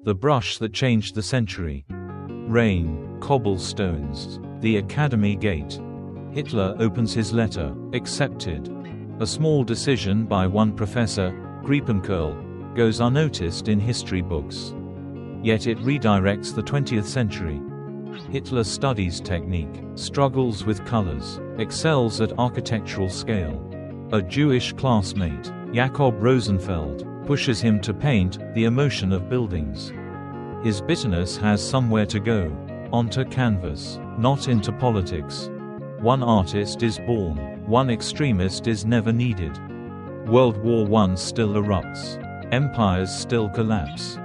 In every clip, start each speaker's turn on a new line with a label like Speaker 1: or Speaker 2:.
Speaker 1: The brush that changed the century. Rain, cobblestones, the Academy Gate. Hitler opens his letter, accepted. A small decision by one professor, Griepenkerl, goes unnoticed in history books. Yet it redirects the 20th century. Hitler studies technique, struggles with colors, excels at architectural scale. A Jewish classmate, Jakob Rosenfeld, pushes him to paint the emotion of buildings. His bitterness has somewhere to go, onto canvas, not into politics. One artist is born, one extremist is never needed. World War I still erupts. Empires still collapse.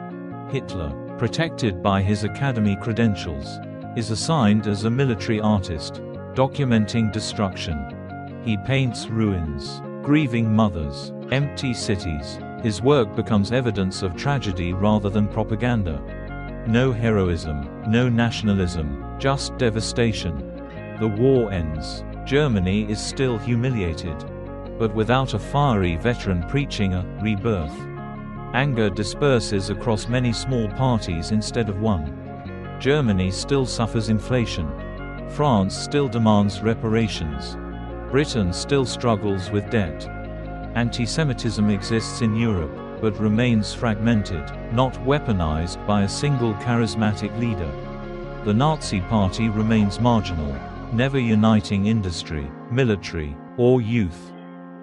Speaker 1: Hitler, protected by his academy credentials, is assigned as a military artist, documenting destruction. He paints ruins, grieving mothers, empty cities. His work becomes evidence of tragedy rather than propaganda. No heroism, no nationalism, just devastation. The war ends. Germany is still humiliated, but without a fiery veteran preaching a rebirth. Anger disperses across many small parties instead of one. Germany still suffers inflation. France still demands reparations. Britain still struggles with debt. Anti-Semitism exists in Europe, but remains fragmented, not weaponized by a single charismatic leader. The Nazi Party remains marginal, never uniting industry, military, or youth.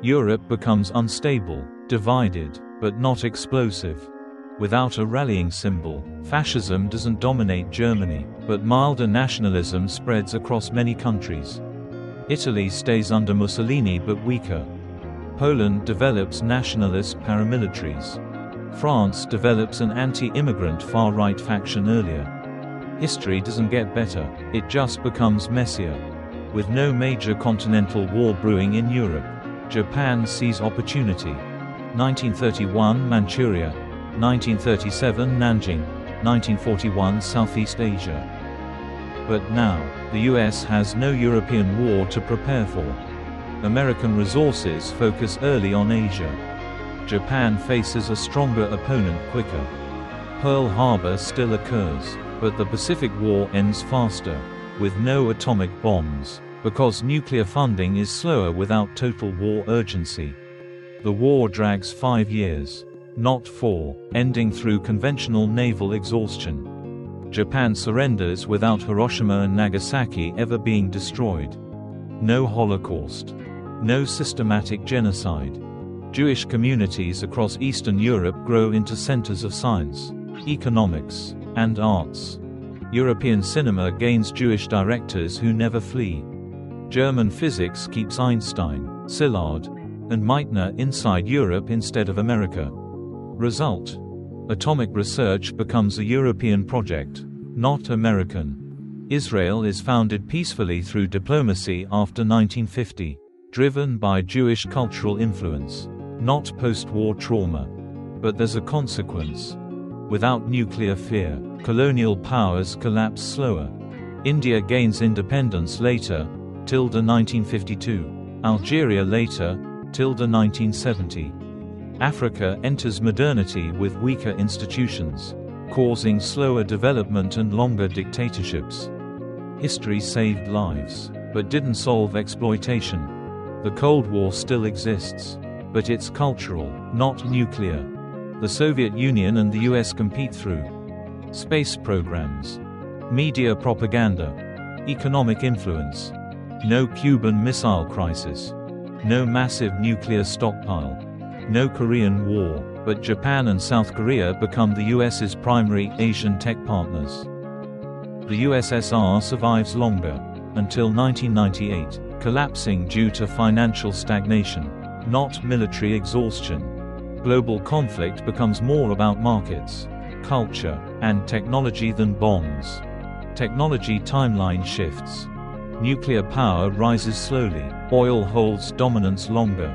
Speaker 1: Europe becomes unstable, divided, but not explosive. Without a rallying symbol, fascism doesn't dominate Germany, but milder nationalism spreads across many countries. Italy stays under Mussolini but weaker. Poland develops nationalist paramilitaries. France develops an anti-immigrant far-right faction earlier. History doesn't get better, it just becomes messier. With no major continental war brewing in Europe, Japan sees opportunity. 1931 Manchuria, 1937 Nanjing, 1941 Southeast Asia. But now, the US has no European war to prepare for. American resources focus early on Asia. Japan faces a stronger opponent quicker. Pearl Harbor still occurs, but the Pacific War ends faster, with no atomic bombs, because nuclear funding is slower without total war urgency. The war drags 5 years, not 4, ending through conventional naval exhaustion. Japan surrenders without Hiroshima and Nagasaki ever being destroyed. No Holocaust. No systematic genocide. Jewish communities across Eastern Europe grow into centers of science, economics, and arts. European cinema gains Jewish directors who never flee. German physics keeps Einstein, Szilard, and Meitner inside Europe instead of America. Result: atomic research becomes a European project, not American. Israel is founded peacefully through diplomacy after 1950. Driven by Jewish cultural influence, not post-war trauma. But there's a consequence. Without nuclear fear, colonial powers collapse slower. India gains independence later, tilde 1952. Algeria later, tilde 1970. Africa enters modernity with weaker institutions, causing slower development and longer dictatorships. History saved lives, but didn't solve exploitation. The Cold War still exists, but it's cultural, not nuclear. The Soviet Union and the US compete through space programs, media propaganda, economic influence. No Cuban Missile Crisis. No massive nuclear stockpile. No Korean War, but Japan and South Korea become the US's primary Asian tech partners. The USSR survives longer, until 1998. Collapsing due to financial stagnation, not military exhaustion. Global conflict becomes more about markets, culture, and technology than bombs. Technology timeline shifts. Nuclear power rises slowly, oil holds dominance longer.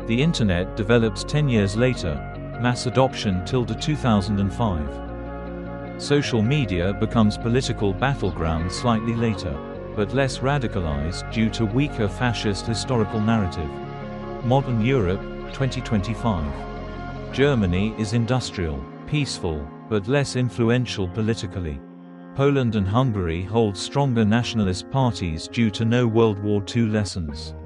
Speaker 1: The Internet develops 10 years later, mass adoption tilde 2005. Social media becomes political battleground slightly later, but less radicalized due to weaker fascist historical narrative. Modern Europe, 2025. Germany is industrial, peaceful, but less influential politically. Poland and Hungary hold stronger nationalist parties due to no World War II lessons.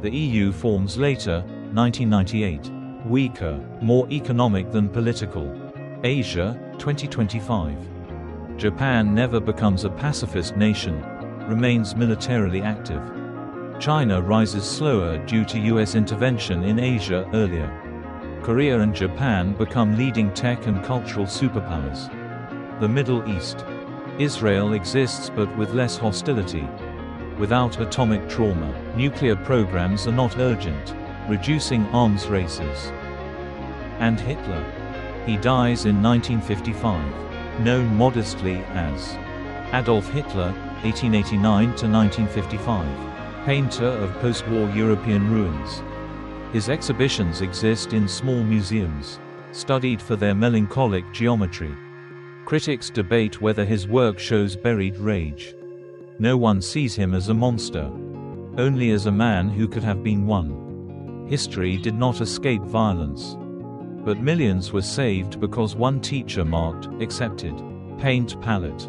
Speaker 1: The EU forms later, 1998. Weaker, more economic than political. Asia, 2025. Japan never becomes a pacifist nation, remains militarily active. China rises slower due to US intervention in Asia earlier. Korea and Japan become leading tech and cultural superpowers. The Middle East. Israel exists but with less hostility. Without atomic trauma, nuclear programs are not urgent, reducing arms races. And Hitler. He dies in 1955, known modestly as Adolf Hitler, 1889 to 1955, painter of post-war European ruins. His exhibitions exist in small museums, studied for their melancholic geometry. Critics debate whether his work shows buried rage. No one sees him as a monster, only as a man who could have been one. History did not escape violence. But millions were saved because one teacher marked, accepted, paint palette.